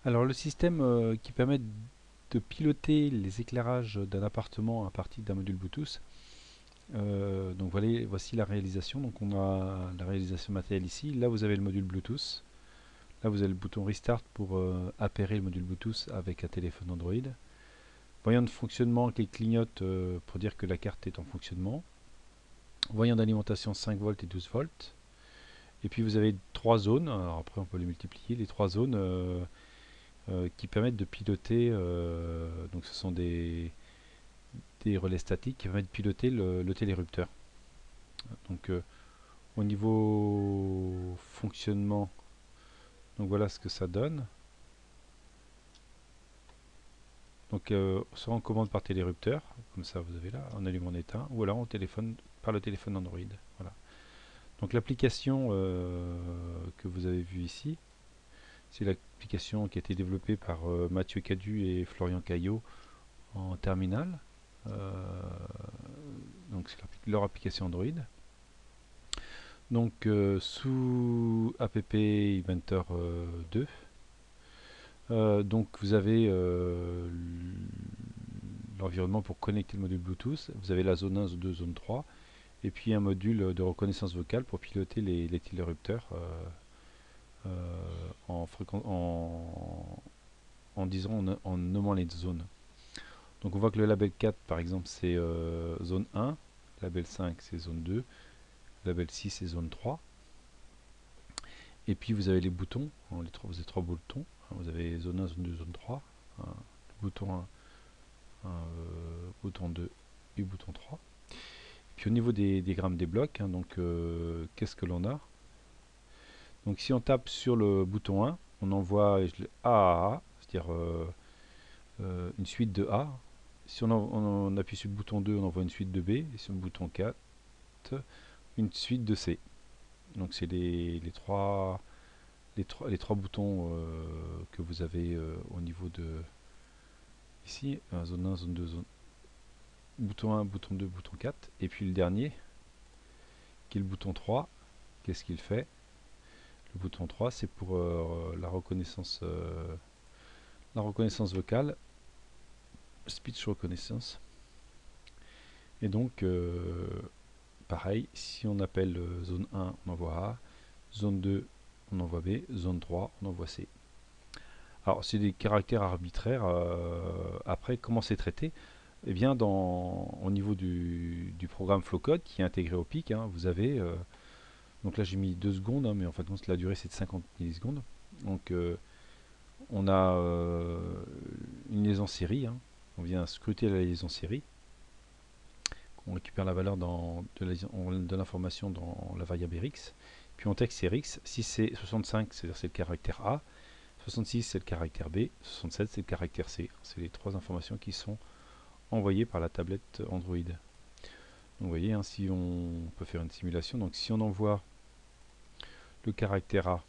Alors le système qui permet de piloter les éclairages d'un appartement à partir d'un module Bluetooth. Donc voilà, voici la réalisation. Donc on a la réalisation matérielle ici. Là vous avez le module Bluetooth. Là vous avez le bouton Restart pour appairer le module Bluetooth avec un téléphone Android. Voyant de fonctionnement qui clignote pour dire que la carte est en fonctionnement. Voyant d'alimentation 5 volts et 12 volts. Et puis vous avez trois zones. Alors après on peut les multiplier. Les trois zones qui permettent de piloter. Donc ce sont des relais statiques qui permettent de piloter le télérupteur. Donc au niveau fonctionnement, donc voilà ce que ça donne. Donc soit on commande par télérupteur, comme ça vous avez là, en allume en éteint, ou alors on téléphone par le téléphone Android. Voilà. Donc l'application que vous avez vue ici, c'est l'application qui a été développée par Mathieu Cadu et Florian Caillot en terminale. Donc c'est leur application Android. Donc sous app Inventor 2, donc vous avez l'environnement pour connecter le module Bluetooth, vous avez la zone 1, zone 2, zone 3, et puis un module de reconnaissance vocale pour piloter les télérupteurs en disant, en nommant les zones. Donc on voit que le label 4 par exemple c'est zone 1, label 5 c'est zone 2, label 6 c'est zone 3. Et puis vous avez les boutons, vous avez trois boutons, vous avez zone 1, zone 2, zone 3, bouton 1, bouton 2 et bouton 3. Puis au niveau des diagrammes des blocs, donc qu'est-ce que l'on a? Donc si on tape sur le bouton 1, on envoie A, c'est-à-dire une suite de A. Si on appuie sur le bouton 2, on envoie une suite de B, et sur le bouton 4, une suite de C. Donc c'est les trois boutons que vous avez au niveau de ici, zone 1, zone 2, bouton 1, bouton 2, bouton 4, et puis le dernier, qui est le bouton 3, qu'est-ce qu'il fait? Le bouton 3, c'est pour la reconnaissance vocale, speech reconnaissance. Et donc, pareil, si on appelle zone 1, on envoie A, zone 2, on envoie B, zone 3, on envoie C. Alors, c'est des caractères arbitraires. Après, comment c'est traité? Eh bien, au niveau du programme Flowcode qui est intégré au PIC, vous avez, donc là j'ai mis 2 secondes, mais en fait la durée c'est de 50 millisecondes. Donc on a une liaison série, on vient scruter la liaison série, on récupère la valeur de l'information dans la variable Rx, puis on texte Rx, si c'est 65, c'est-à-dire c'est le caractère A, 66 c'est le caractère B, 67 c'est le caractère C. C'est les trois informations qui sont envoyées par la tablette Android. Donc vous voyez, si on peut faire une simulation, donc si on envoie le caractère A,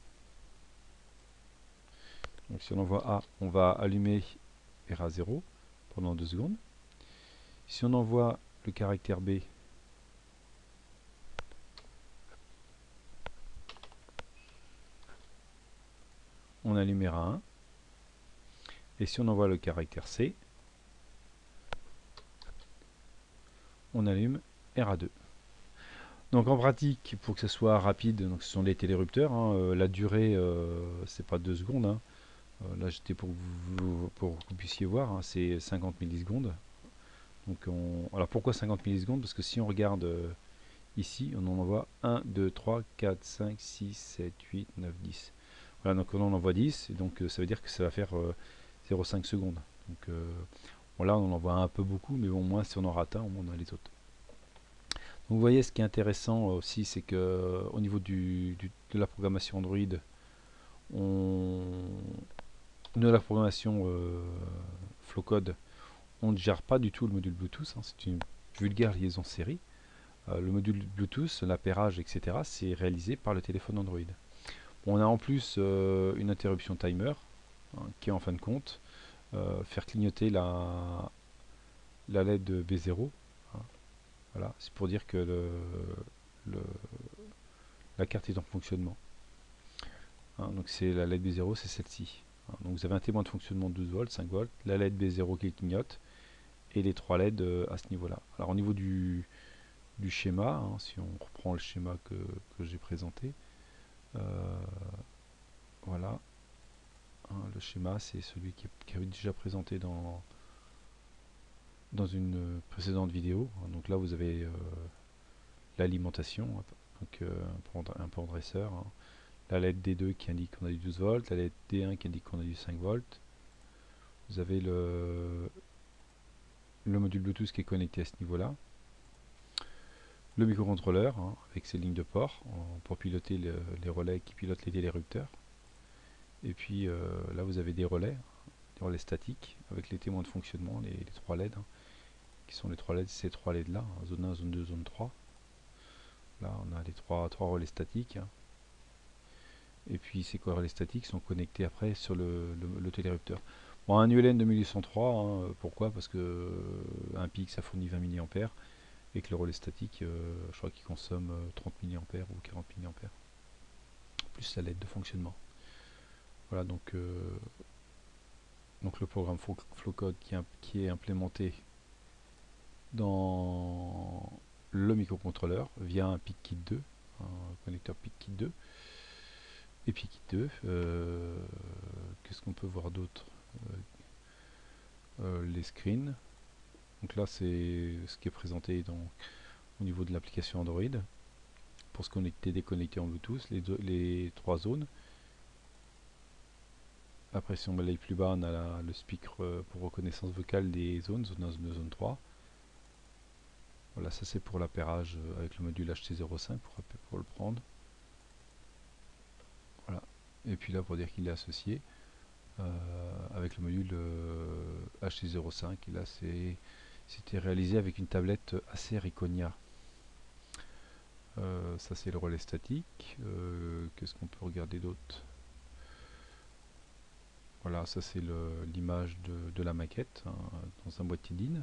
donc si on envoie A, on va allumer RA0 pendant 2 secondes. Si on envoie le caractère B, on allume RA1. Et si on envoie le caractère C, on allume RA2. Donc en pratique, pour que ce soit rapide, donc ce sont les télérupteurs, la durée c'est pas 2 secondes, là j'étais pour que vous puissiez voir, c'est 50 millisecondes. Donc alors pourquoi 50 millisecondes? Parce que si on regarde ici, on en envoie 1, 2, 3, 4, 5, 6, 7, 8, 9, 10. Voilà, donc on en envoie 10, et donc ça veut dire que ça va faire 0,5 secondes. Donc bon, là on en envoie un peu beaucoup, mais bon, moins si on en rate un, au moins on a les autres. Donc vous voyez, ce qui est intéressant aussi, c'est que au niveau de la programmation Android, de la programmation Flowcode, on ne gère pas du tout le module Bluetooth, c'est une vulgaire liaison série. Le module Bluetooth, l'appairage, etc., c'est réalisé par le téléphone Android. On a en plus une interruption timer, qui est en fin de compte faire clignoter la LED B0. Voilà, c'est pour dire que le, la carte est en fonctionnement. Donc c'est la LED B0, c'est celle-ci. hein. Donc vous avez un témoin de fonctionnement de 12 volts, 5 volts, la LED B0 qui clignote, et les 3 LED à ce niveau-là. Alors au niveau du schéma, hein, si on reprend le schéma que j'ai présenté, voilà, hein, le schéma c'est celui qui avait déjà présenté dans une précédente vidéo. Donc là vous avez l'alimentation, donc un port dresseur, hein. La LED D2 qui indique qu'on a du 12 volts, la LED D1 qui indique qu'on a du 5 volts. Vous avez le module Bluetooth qui est connecté à ce niveau-là. Le microcontrôleur, hein, avec ses lignes de port pour piloter les relais qui pilotent les télérupteurs. Et puis là vous avez des relais statiques avec les témoins de fonctionnement, les 3 LED, hein, qui sont les 3 LED, ces 3 LED là, hein, zone 1, zone 2, zone 3. Là on a les 3 relais statiques, hein. Et puis ces relais statiques sont connectés après sur le télérupteur. Bon, un ULN 2803, hein, pourquoi? Parce que un PIC ça fournit 20 mA et que le relais statique, je crois qu'il consomme 30 mA ou 40 mA, plus la LED de fonctionnement. Voilà, donc le programme Flowcode qui est implémenté dans le microcontrôleur via un PIC-Kit 2, un connecteur PIC-Kit 2. Et PIC-Kit 2, qu'est-ce qu'on peut voir d'autre? Les screens. Donc là c'est ce qui est présenté au niveau de l'application Android pour se connecter, déconnecter en Bluetooth, les 3 zones. Après si on balaye plus bas on a le speaker pour reconnaissance vocale des zones, zone 1, zone 2, zone 3. Voilà, ça c'est pour l'appairage avec le module HT05 pour le prendre. Voilà. Et puis là pour dire qu'il est associé avec le module HT05. Et là c'était réalisé avec une tablette Acer Iconia. Ça c'est le relais statique. Qu'est-ce qu'on peut regarder d'autre? Voilà, ça c'est l'image de la maquette, hein, dans un boîtier DIN.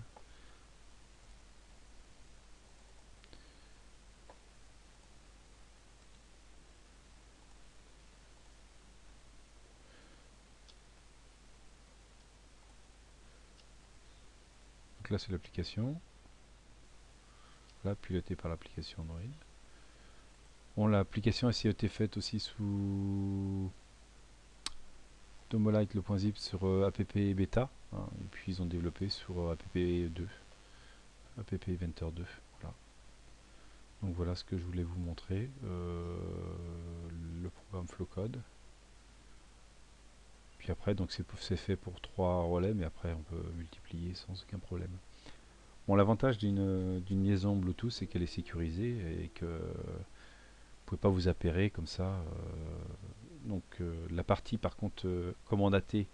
Donc là c'est l'application, là pilotée par l'application Android. Bon, l'application a été faite aussi sous Tomolite le .zip sur app bêta, hein, et puis ils ont développé sur app2, app Inventor 2. Voilà. Donc voilà ce que je voulais vous montrer, le programme Flowcode. Puis après, donc c'est fait pour 3 relais, mais après on peut multiplier sans aucun problème. Bon, l'avantage d'une liaison Bluetooth, c'est qu'elle est sécurisée et que vous pouvez pas vous appairer comme ça. Donc la partie par contre commandatée,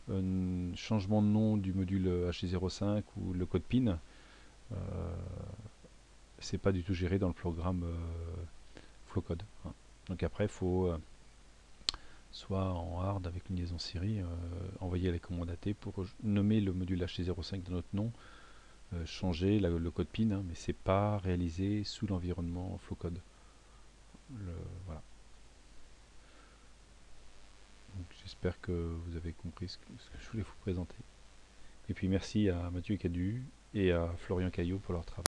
changement de nom du module HT05 ou le code PIN, c'est pas du tout géré dans le programme Flowcode, hein. Donc après il faut soit en hard avec une liaison Siri, envoyer les commandes AT pour nommer le module HT05 de notre nom, changer le code PIN, hein, mais c'est pas réalisé sous l'environnement Flowcode. Voilà. J'espère que vous avez compris ce que je voulais vous présenter. Et puis merci à Mathieu Cadu et à Florian Caillot pour leur travail.